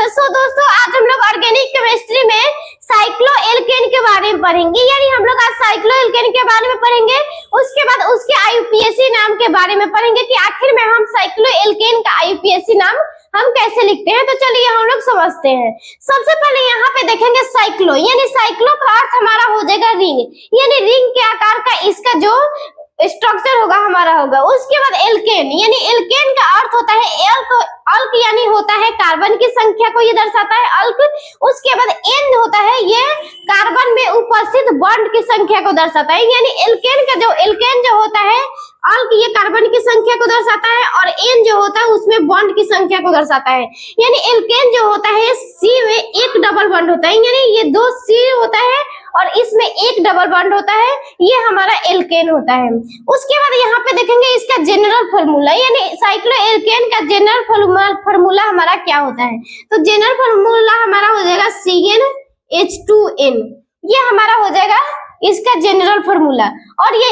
सो दोस्तों आज हम लोग ऑर्गेनिक केमिस्ट्री में साइक्लो एल्केन के बारे में पढ़ेंगे। यानी हम लोग आज साइक्लो एल्केन के बारे में पढ़ेंगे, उसके बाद उसके आईयूपीएसी नाम के बारे में पढ़ेंगे कि आखिर में हम साइक्लो एल्केन का आईयूपीएसी नाम हम कैसे लिखते हैं। तो चलिए हम लोग समझते हैं। सबसे पहले यहाँ पे देखेंगे साइक्लो, यानी साइक्लो का अर्थ हमारा हो जाएगा रिंग, यानी रिंग के आकार का इसका जो स्ट्रक्चर होगा हमारा होगा। उसके बाद एल्केन, यानी एल्केन का अर्थ होता है अल्क यानी होता है कार्बन की संख्या को ये दर्शाता है अल्क। उसके बाद एन होता है ये कार्बन में उपस्थित बॉन्ड की संख्या को दर्शाता है। यानी एल्केन जो होता है अल्क ये कार्बन की संख्या को दर्शाता है और एन जो होता है उसमें बॉन्ड की संख्या को दर्शाता है। यानी एल्केन जो होता है सी में एक डबल बॉन्ड होता है, यानी ये दो सी होता है और इसमें एक डबल बॉन्ड होता है, ये हमारा एल्केन होता है। उसके बाद यहाँ पे देखेंगे इसका जनरल फार्मूला, यानी साइक्लो एल्केन का जनरल फार्मूला हमारा क्या होता है। तो जनरल फार्मूला हमारा हो जाएगा CnH2n, ये हमारा हो जाएगा इसका जनरल फार्मूला। और ये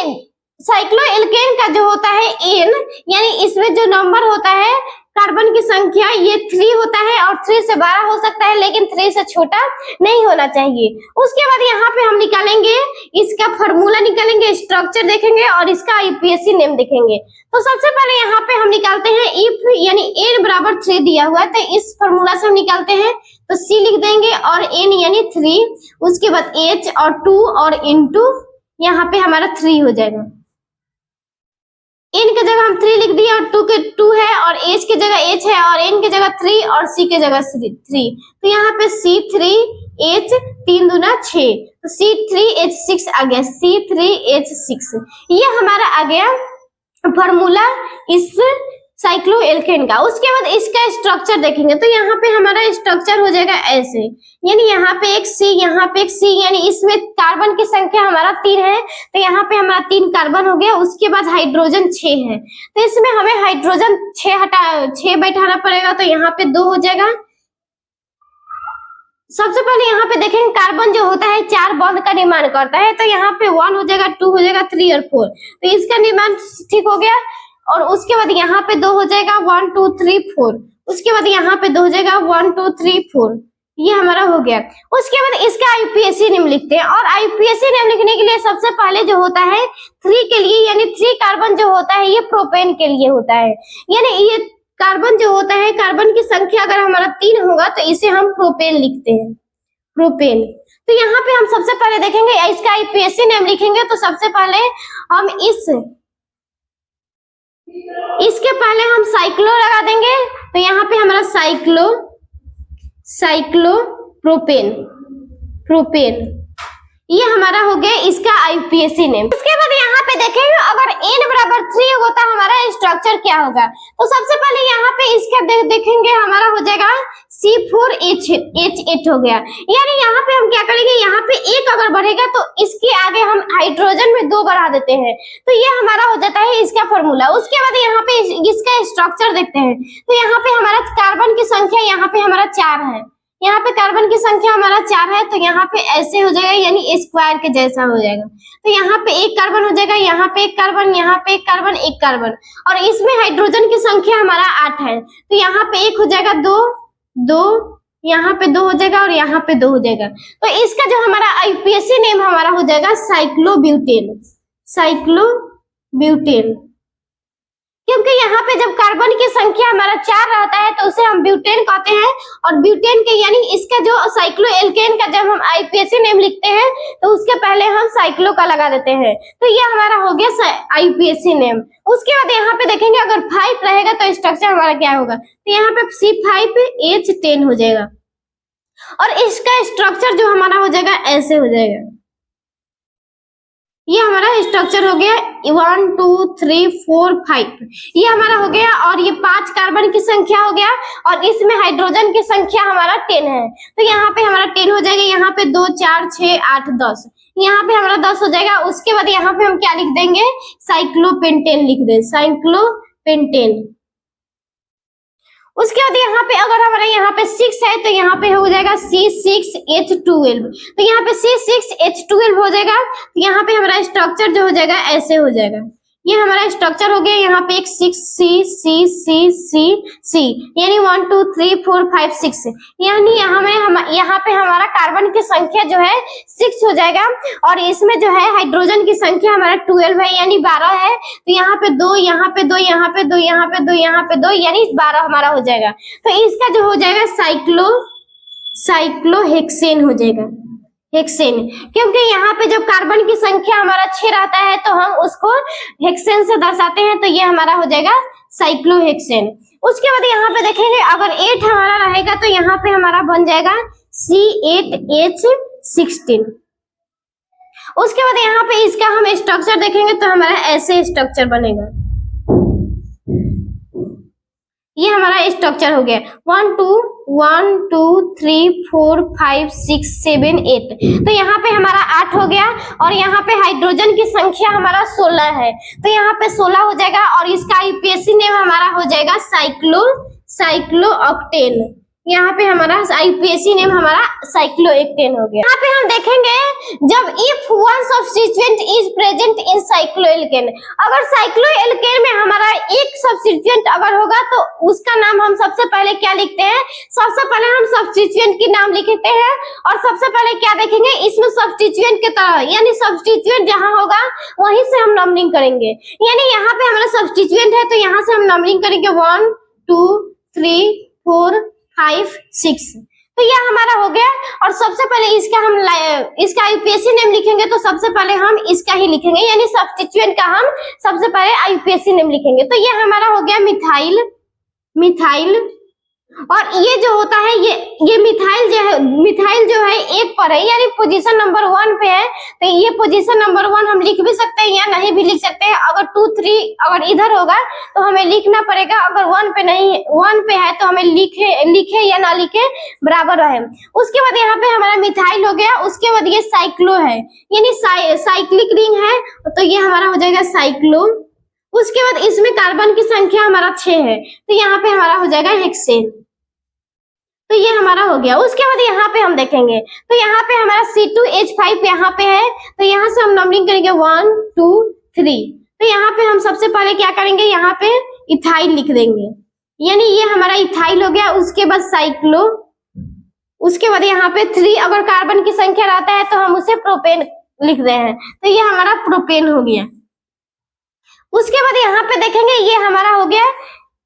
साइक्लो एल्केन का जो होता है एन, यानी इसमें जो नंबर होता है कार्बन की संख्या ये 3 होता है और 3 से बड़ा हो सकता है लेकिन 3 से छोटा नहीं होना चाहिए। उसके बाद यहाँ पे हम निकालेंगे इसका फार्मूला, निकालेंगे स्ट्रक्चर देखेंगे और इसका आईयूपीएसी नेम देखेंगे। तो सबसे पहले यहाँ पे हम निकालते हैं इफ, यानी n बराबर 3 दिया हुआ है तो इस फार्मूला से हम निकालते हैं तो C लिख देंगे और n यानी 3, उसके बाद H और 2 और इंटू यहाँ पे हमारा 3 हो जाएगा। n के जगह हम 3 लिख दिए और 2 के 2 है और h के जगह h है और n के जगह 3 और c के जगह 3। तो यहाँ पे C3H 3 दूना 6, तो C3H6 आ गया, C3H6 ये हमारा आ गया फार्मूला इस साइक्लो एल्केन का। उसके बाद इसका स्ट्रक्चर देखेंगे तो यहाँ पे हमारा स्ट्रक्चर हो जाएगा ऐसे, यानी यहाँ पे एक C, यहाँ पे एक C, यानी इसमें कार्बन की संख्या हमारा 3 है तो यहाँ पे हमारा 3 कार्बन हो गया। उसके बाद हाइड्रोजन 6 है तो इसमें हमें हाइड्रोजन 6 बैठाना पड़ेगा तो यहाँ पे 2 हो जाएगा। सबसे पहले यहाँ पे देखेंगे कार्बन जो होता है 4 बॉन्ड का निर्माण करता है तो यहाँ पे 1 हो जाएगा, 2 हो जाएगा, 3 और 4, तो इसका निर्माण ठीक हो गया। और उसके बाद यहाँ पे 2 हो जाएगा, 1 2 3 4, उसके बाद यहाँ पे 2 हो जाएगा, 1 2 3 4, ये हमारा हो गया। उसके बाद इसका आईयूपीएसी नेम लिखते हैं और आईयूपीएसी नेम लिखने के लिए सबसे पहले जो होता है 3 के लिए, यानी 3 कार्बन जो होता है ये प्रोपेन के लिए होता है। यानी ये कार्बन जो होता है, कार्बन की संख्या अगर हमारा 3 होगा तो इसे हम प्रोपेन लिखते हैं, प्रोपेन। तो यहाँ पे हम सबसे पहले देखेंगे इसका आईयूपीएसी नेम लिखेंगे तो सबसे पहले हम इसके पहले हम साइक्लो लगा देंगे तो यहाँ पे हमारा साइक्लो प्रोपेन ये हमारा हो गया इसका आईयूपीएसी नेम। उसके बाद यहाँ पे देखेंगे अगर n बराबर 3 होता है हमारा स्ट्रक्चर क्या होगा। तो सबसे पहले यहाँ पे इसका देखेंगे हमारा हो जाएगा C4H8 हो गया। यानी यहाँ पे हम क्या करेंगे, यहाँ पे 1 अगर बढ़ेगा तो इसके आगे हम हाइड्रोजन में 2 बढ़ा देते हैं तो ये हमारा हो जाता है इसका फॉर्मूला। उसके बाद यहाँ पे इसका स्ट्रक्चर देखते हैं तो यहाँ पे हमारा कार्बन की संख्या यहाँ पे हमारा 4 है, यहाँ पे कार्बन की संख्या हमारा 4 है तो यहाँ पे ऐसे हो जाएगा, यानी स्क्वायर के जैसा हो जाएगा। तो यहाँ पे 1 कार्बन हो जाएगा, यहाँ पे 1 कार्बन, यहाँ पे 1 कार्बन, 1 कार्बन, और इसमें हाइड्रोजन की संख्या हमारा 8 है तो यहाँ पे 1 हो जाएगा, 2, यहाँ पे 2 हो जाएगा और यहाँ पे 2 हो जाएगा। तो इसका जो हमारा आईयूपीएसी नेम हमारा हो जाएगा साइक्लोब्यूटेन, क्योंकि यहाँ पे जब कार्बन की संख्या हमारा 4 रहता है तो उसे हम ब्यूटेन कहते हैं। और ब्यूटेन के यानी इसका जो साइक्लो एल्केन का जब हम आईयूपीएसी नेम लिखते हैं तो उसके पहले हम साइक्लो का लगा देते हैं तो ये हमारा हो गया आईयूपीएसी नेम। उसके बाद यहाँ पे देखेंगे अगर 5 रहेगा तो स्ट्रक्चर हमारा क्या होगा, तो यहाँ पे C5H10 हो जाएगा और इसका स्ट्रक्चर जो हमारा हो जाएगा ऐसे हो जाएगा। ये हमारा स्ट्रक्चर हो गया 1 2 3 4 5, ये हमारा हो गया। और ये 5 कार्बन की संख्या हो गया और इसमें हाइड्रोजन की संख्या हमारा 10 है तो यहाँ पे हमारा 10 हो जाएगा, यहाँ पे 2 4 6 8 10, यहाँ पे हमारा 10 हो जाएगा। उसके बाद यहाँ पे हम क्या लिख देंगे, साइक्लोपेंटेन लिख दें, साइक्लोपेंटेन। उसके बाद यहाँ पे अगर हमारा यहाँ पे 6 है तो यहाँ पे हो जाएगा C6H12, तो यहाँ पे C6H12 हो जाएगा। तो यहाँ पे हमारा स्ट्रक्चर जो हो जाएगा ऐसे हो जाएगा, ये हमारा स्ट्रक्चर हो गया। यहाँ पे एक 6C यानी 1 2 3 4 5 6 यानी यहाँ पे हमारा कार्बन की संख्या जो है 6 हो जाएगा और इसमें जो है हाइड्रोजन की संख्या हमारा 12 है यानी 12 है। तो यहाँ पे 2, यहाँ पे 2, यहाँ पे 2, यहाँ पे 2, यहाँ पे 2 यानी 12 हमारा हो जाएगा। तो इसका जो हो जाएगा साइक्लोहेक्सेन हो जाएगा, हेक्सेन, क्योंकि यहाँ पे जब कार्बन की संख्या हमारा 6 रहता है तो हम उसको हेक्सेन से दर्शाते हैं। तो ये हमारा हो जाएगा साइक्लोहेक्सेन। उसके बाद यहाँ पे देखेंगे अगर 8 हमारा रहेगा तो यहाँ पे हमारा बन जाएगा C8H16। उसके बाद यहाँ पे इसका हम स्ट्रक्चर देखेंगे तो हमारा ऐसे स्ट्रक्चर बनेगा। ये हमारा स्ट्रक्चर हो गया 1 2 3 4 5 6 7 8। तो यहाँ पे हमारा 8 हो गया और यहाँ पे हाइड्रोजन की संख्या हमारा 16 है तो यहाँ पे 16 हो जाएगा और इसका आईयूपीएसी नेम हमारा हो जाएगा साइक्लोऑक्टेन। यहाँ पे हमारा आईयूपीएसी नेम हमारा साइक्लोऑक्टेन हो गया। यहाँ पे हम देखेंगे जब if one substituent is present in cycloalkane, अगर साइक्लोएल्केन में हमारा एक सब्स्टिट्यूएंट अगर होगा तो उसका नाम हम सबसे पहले क्या लिखते हैं, सबसे पहले हम सब्स्टिट्यूएंट की नाम लिखते हैं और सबसे पहले क्या देखेंगे इसमें सब्स्टिट्यूएंट के तरह यानी सब्स्टिट्यूएंट जहाँ होगा वहीं से हम नंबरिंग करेंगे। यानी यहाँ पे हमारा सब्स्टिट्यूएंट है तो यहाँ से हम नंबरिंग करेंगे 1 2 3 4 5 6। तो यह हमारा हो गया और सबसे पहले इसका आईयूपीएसी नेम लिखेंगे तो सबसे पहले हम इसका ही लिखेंगे यानी सब्स्टिट्यूएंट का हम सबसे पहले आईयूपीएसी नेम लिखेंगे। तो यह हमारा हो गया मिथाइल और ये जो होता है ये मिथाइल जो है एक पर है यानी पोजीशन नंबर 1 पे है। तो ये पोजीशन नंबर 1 हम लिख भी सकते हैं या नहीं भी लिख सकते हैं। अगर 2 3 अगर इधर होगा तो हमें लिखना पड़ेगा, अगर 1 पे नहीं 1 पे है तो हमें लिखे या ना लिखे बराबर है। उसके बाद यहाँ पे हमारा मिथाइल हो गया। उसके बाद ये साइक्लो है यानी साइक्लिक रिंग है तो ये हमारा हो जाएगा साइक्लो। उसके बाद इसमें कार्बन की संख्या हमारा 6 है तो यहाँ पे हमारा हो जाएगा हेक्सेन। तो ये हमारा हो गया। उसके बाद यहाँ पे हम देखेंगे तो यहाँ पे हमारा C2H5 यहाँ पे है तो यहाँ से हम नंबरिंग करेंगे 1 2 3। तो यहाँ पे हम सबसे पहले क्या करेंगे, यहाँ पे इथाइल लिख देंगे यानी ये हमारा इथाइल हो गया। उसके बाद साइक्लो, उसके बाद यहाँ पे 3 अगर कार्बन की संख्या रहता है तो हम उसे प्रोपेन लिख रहे हैं तो ये हमारा प्रोपेन हो गया। उसके बाद यहाँ पे देखेंगे ये हमारा हो गया,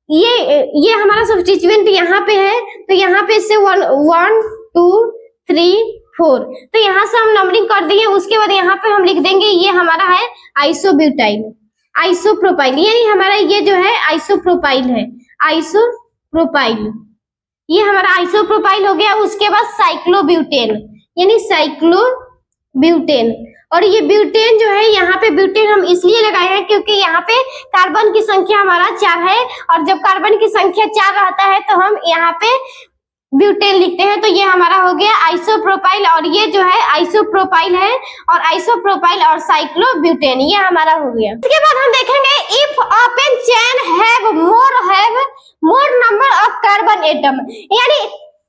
ये हमारा सब्स्टिट्यूएंट यहाँ पे है तो यहाँ पे से 1 2 3 4। तो यहाँ से हम नंबरिंग कर दिए। उसके बाद यहाँ पे हम लिख देंगे ये हमारा है आइसोप्रोपाइल यानी हमारा ये जो है आइसोप्रोपाइल है, आइसोप्रोपाइल ये हमारा आइसोप्रोपाइल हो गया। उसके बाद साइक्लोब्यूटेन यानी साइक्लोब्यूटेन और ये ब्यूटेन जो है यहाँ पे ब्यूटेन हम इसलिए लगाए हैं क्योंकि यहाँ पे कार्बन की संख्या हमारा 4 है और जब कार्बन की संख्या 4 रहता है तो हम यहाँ पे ब्यूटेन लिखते हैं। तो ये हमारा हो गया आइसोप्रोपाइल और ये जो है आइसोप्रोपाइल है और आइसोप्रोपाइल और साइक्लोब्यूटेन ये हमारा हो गया। इसके बाद हम देखेंगे if open chain have more number of carbon atom यानी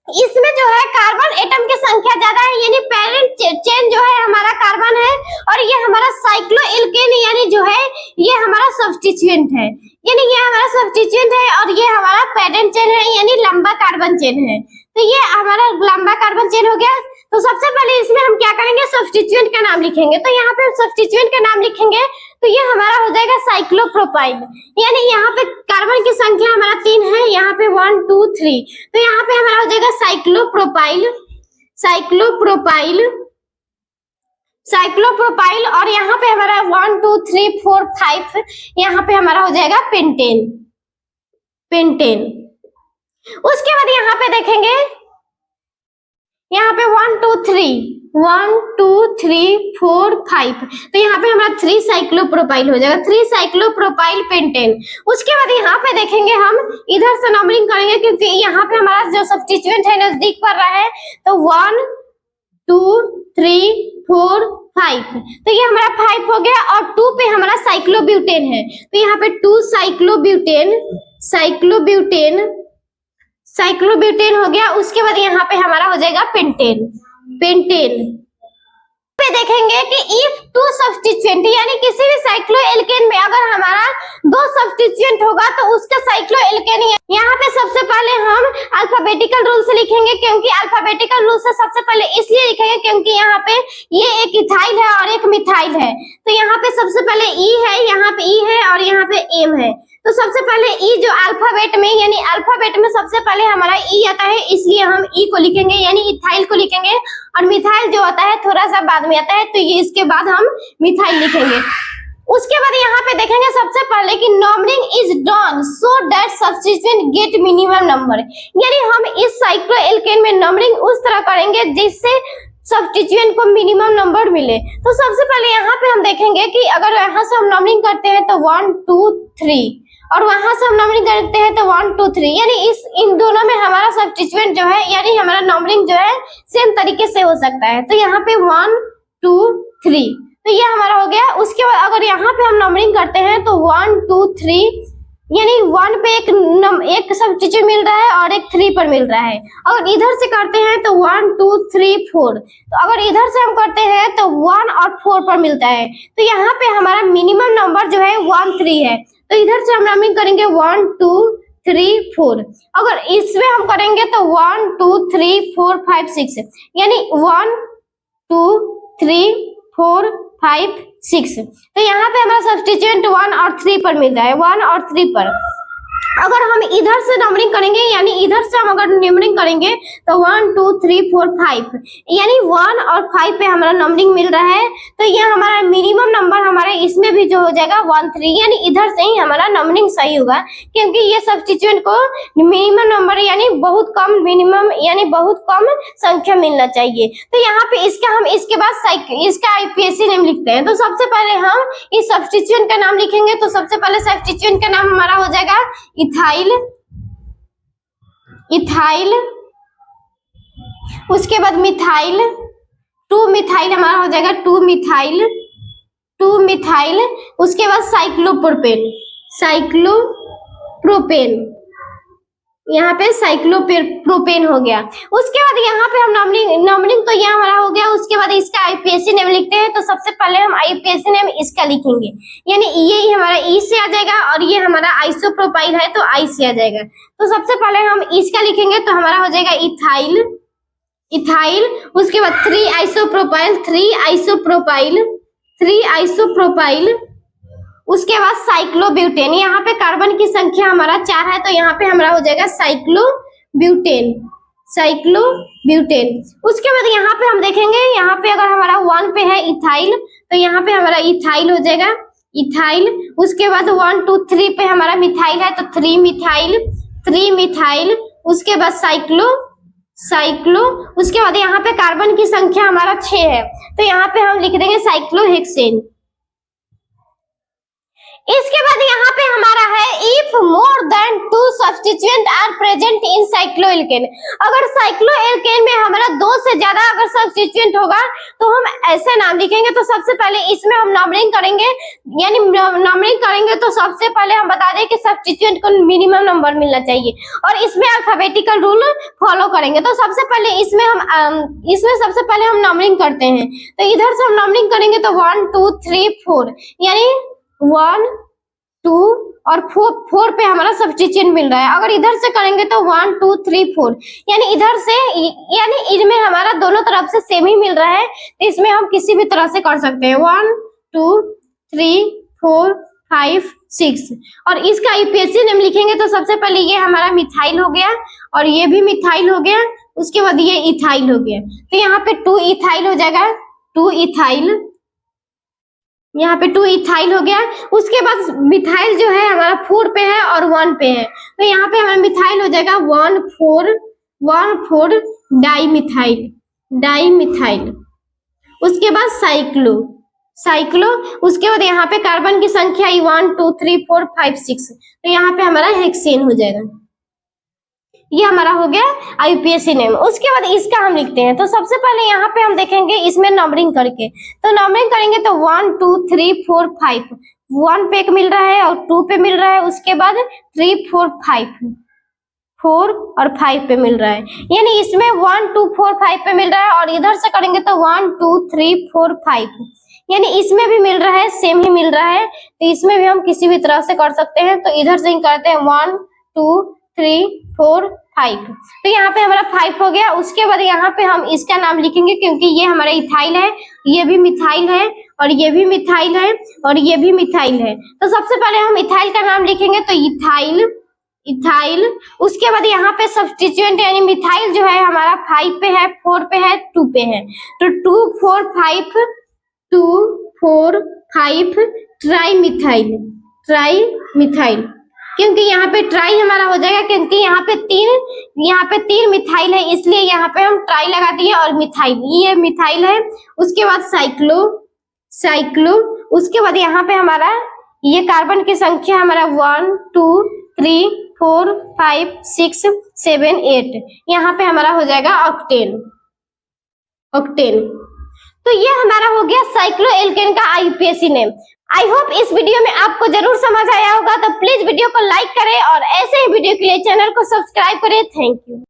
इसमें जो है कार्बन एटम की संख्या ज्यादा है यानी पेरेंट चेन जो है हमारा कार्बन है और ये हमारा साइक्लोएल्केन यानी जो है ये हमारा सब्स्टिट्यूएंट है यानी ये हमारा सब्स्टिट्यूएंट है और ये हमारा पेरेंट चेन है यानी लंबा कार्बन चेन है। तो ये हमारा लंबा कार्बन चेन हो गया। तो सबसे पहले इसमें हम क्या करेंगे, सब्स्टिट्यूएंट का नाम लिखेंगे। तो यहाँ पे सब्स्टिट्यूएंट का नाम लिखेंगे तो ये हमारा हो जाएगा साइक्लोप्रोपाइल यानी यहाँ पे कार्बन की संख्या हमारा 3 है, यहाँ पे 1 2 3। तो यहाँ पे हमारा हो जाएगा साइक्लोप्रोपाइल और यहाँ पे हमारा 1 2 3 4 5 यहाँ पे हमारा हो जाएगा पेंटेन। उसके बाद यहाँ पे देखेंगे यहाँ पे 1 2 3 4 5। तो यहाँ पे हमारा 3 साइक्लोप्रोपाइल हो जाएगा, 3 साइक्लोप्रोपाइल पेंटेन। उसके बाद यहाँ पे देखेंगे हम इधर से नंबरिंग करेंगे क्योंकि यहाँ पे हमारा जो सब्स्टिट्यूएंट है नजदीक पड़ रहा है। तो 1 2 3 4 5। तो ये हमारा 5 हो गया और 2 पे हमारा साइक्लोब्यूटेन है तो यहाँ पे 2 साइक्लोब्यूटेन हो गया। उसके बाद यहाँ पे हमारा हो जाएगा पेंटेन पे देखेंगे कि इफ 2 सब्स्टिट्यूएंट यानी किसी भी साइक्लोएल्केन में अगर हमारा सब्स्टिट्यूएंट होगा तो उसका साइक्लोएल्केन। यहाँ पे सबसे पहले हम अल्फाबेटिकल रूल से लिखेंगे, क्योंकि अल्फाबेटिकल रूल से सबसे पहले इसलिए लिखेंगे क्योंकि यहाँ पे ये एक इथाइल है और एक मिथाइल है। तो यहाँ पे सबसे पहले ई है, यहाँ पे ई है और यहाँ पे एम है। तो सबसे पहले ई जो अल्फाबेट में यानी अल्फाबेट में सबसे पहले हमारा ई आता है, इसलिए हम ई को लिखेंगे यानी इथाइल को लिखेंगे। और मिथाइल जो आता है थोड़ा सा बाद में आता है, तो ये इसके बाद हम मिथाइल लिखेंगे। उसके बाद यहाँ पे देखेंगे सबसे पहले कि numbering is done so that substituent get minimum number, यानी हम इस साइक्लोएल्केन में नंबरिंग उस तरह करेंगे जिससे सब्स्टिट्यूएंट को मिनिमम नंबर मिले। तो सबसे पहले यहाँ पे हम देखेंगे कि अगर यहाँ से हम नंबरिंग करते हैं तो 1 2 3 और वहां से हम नंबरिंग करते हैं तो 1 2 3, यानी इन दोनों में हमारा सब्स्टिट्यूएंट जो है यानी हमारा नंबरिंग जो है सेम तरीके से हो सकता है। तो यहाँ पे 1 2 3 तो ये हमारा हो गया। उसके बाद अगर यहाँ पे हम नंबरिंग करते हैं तो 1 2 3 यानी 1 पे एक सब्स्टिट्यूएंट मिल रहा है और एक 3 पर मिल रहा है। अगर इधर से करते हैं तो 1 2 3 4, तो अगर इधर से हम करते हैं तो 1 और 4 पर मिलता है। तो यहाँ पे हमारा मिनिमम नंबर जो है 1 3 है। तो इधर से हम नंबरिंग करेंगे 1 2 3 4। अगर इसमें हम करेंगे तो 1 2 3 4 5 6 यानी 1 2 3 4 5 6। तो यहाँ पे हमारा सब्स्टिट्यूएंट 1 और 3 पर मिल रहा है, 1 और 3 पर। अगर हम इधर से नंबरिंग करेंगे यानी इधर से हम अगर नंबरिंग करेंगे तो 1 2 3 4 5 यानी 1 और 5 पे हमारा नंबरिंग मिल रहा है। तो ये हमारा मिनिमम नंबर हमारे इसमें भी जो हो जाएगा 1 3, यानी इधर से ही हमारा नंबरिंग सही होगा, क्योंकि ये सब्स्टिट्यूएंट को मिनिमम नंबर यानी बहुत कम मिनिमम यानी बहुत कम संख्या मिलना चाहिए। तो यहाँ पे इसका हम इसके बाद इसका आईपीएससी नेम लिखते हैं। तो सबसे पहले हम इस सब्स्टिट्यूएंट का नाम लिखेंगे। तो सबसे पहले सब्स्टिट्यूएंट का नाम हमारा हो जाएगा इथाइल, इथाइल। उसके बाद मिथाइल, 2 मिथाइल हमारा हो जाएगा 2 मिथाइल, 2 मिथाइल। उसके बाद साइक्लोप्रोपेन, साइक्लोप्रोपेन, यहाँ पे साइक्लोप्रोपेन हो गया। उसके बाद यहाँ पे हम नंबरिंग तो ये हमारा हो गया। उसके बाद इसका आईपीएससी नेम लिखते हैं। तो सबसे पहले हम आईपीएससी नेम इसका लिखेंगे, यानी ये हमारा ई से आ जाएगा और ये हमारा आइसोप्रोपाइल है तो आई से आ जाएगा। तो सबसे पहले हम इसका लिखेंगे तो हमारा हो जाएगा इथाइल, इथाइल। उसके बाद 3 आइसोप्रोपाइल, 3 आइसोप्रोपाइल, 3 आइसोप्रोपाइल। उसके बाद साइक्लोब्यूटेन, यहाँ पे कार्बन की संख्या हमारा 4 है तो यहाँ पे हमारा हो जाएगा साइक्लोब्यूटेन, साइक्लोब्यूटेन। उसके बाद यहाँ पे हम देखेंगे, यहाँ पे अगर हमारा 1 पे है इथाइल तो यहाँ पे हमारा इथाइल हो जाएगा, इथाइल। उसके बाद 1 2 3 पे हमारा मिथाइल है तो 3 मिथाइल, 3 मिथाइल। उसके बाद साइक्लो। उसके बाद यहाँ पे कार्बन की संख्या हमारा 6 है तो यहाँ पे हम लिख देंगे साइक्लोहेक्सेन। इसके बाद यहाँ पे हमारा है if more than 2 substituent are present in cycloalkane. अगर साइक्लोएल्केन में हमारा 2 से ज्यादा अगर सब्स्टिट्यूएंट होगा तो हम ऐसे नाम लिखेंगे। तो सबसे पहले इसमें हम नंबरिंग करेंगे, यानी नंबरिंग करेंगे तो सबसे पहले हम बता दें कि सब्स्टिट्यूएंट को मिनिमम नंबर मिलना चाहिए और इसमें अल्फाबेटिकल रूल फॉलो करेंगे। तो सबसे पहले इसमें सबसे पहले हम नंबरिंग करते हैं। तो इधर से हम नंबरिंग करेंगे तो 1 2 3 4 यानी 1 2 और 4 पे हमारा सब्स्टिट्यूएंट मिल रहा है। अगर इधर से करेंगे तो 1 2 3 4 यानी इधर से यानी इनमें हमारा दोनों तरफ से सेम ही मिल रहा है तो इसमें हम किसी भी तरह से कर सकते हैं। 1 2 3 4 5 6 और इसका आईपीएससी नेम लिखेंगे तो सबसे पहले ये हमारा मिथाइल हो गया और ये भी मिथाइल हो गया। उसके बाद ये इथाइल हो गया तो यहाँ पे 2 इथाइल हो जाएगा, 2 इथाइल। यहाँ पे 2 इथाइल हो गया। उसके बाद मिथाइल जो है हमारा 4 पे है और 1 पे है तो यहाँ पे हमारा मिथाइल हो जाएगा 1 4 डाइमिथाइल, डाइमिथाइल। उसके बाद साइक्लो। उसके बाद यहाँ पे कार्बन की संख्या 1 2 3 4 5 6 तो यहाँ पे हमारा हेक्सेन हो जाएगा। ये हमारा हो गया आईपीएससी नेम। उसके बाद इसका हम लिखते हैं। तो सबसे पहले यहाँ पे हम देखेंगे इसमें नंबरिंग करके। तो नंबरिंग करेंगे तो 1 2 3 4 5 1 पे एक मिल रहा है और 2 पे मिल रहा है। उसके बाद 3 4 5 4 और 5 पे मिल रहा है, यानी इसमें 1 2 4 5 पे मिल रहा है और इधर से करेंगे तो 1 2 3 4 5 यानी इसमें भी मिल रहा है, सेम ही मिल रहा है, तो इसमें भी हम किसी भी तरह से कर सकते हैं। तो इधर से ही करते हैं 1 2 3 4 5। तो यहाँ पे हमारा 5 हो गया। उसके बाद यहाँ पे हम इसका नाम लिखेंगे क्योंकि ये हमारा इथाइल है, ये भी मिथाइल है, और ये भी मिथाइल है, और ये भी मिथाइल है। तो सबसे पहले हम इथाइल का नाम लिखेंगे, तो इथाइल इथाइल। उसके बाद यहाँ पे सब्स्टिट्यूएंट यानी मिथाइल जो है हमारा 5 पे है, 4 पे है, 2 पे है। तो 2 4 5 ट्राइमिथाइल, ट्राइमिथाइल। क्योंकि यहाँ पे ट्राई हमारा हो जाएगा क्योंकि यहाँ पे तीन मिथाइल है, इसलिए यहाँ पे हम ट्राई लगा दिए। और मिथाइल, ये मिथाइल है। उसके बाद साइक्लो। उसके बाद यहाँ पे हमारा ये कार्बन की संख्या हमारा 1 2 3 4 5 6 7 8। यहाँ पे हमारा हो जाएगा ऑक्टेन। तो ये हमारा हो गया साइक्लोएल्केन का आईयूपीएसी नेम। आई होप इस वीडियो में आपको जरूर समझ आया होगा। तो प्लीज वीडियो को लाइक करें और ऐसे ही वीडियो के लिए चैनल को सब्सक्राइब करें। Thank you.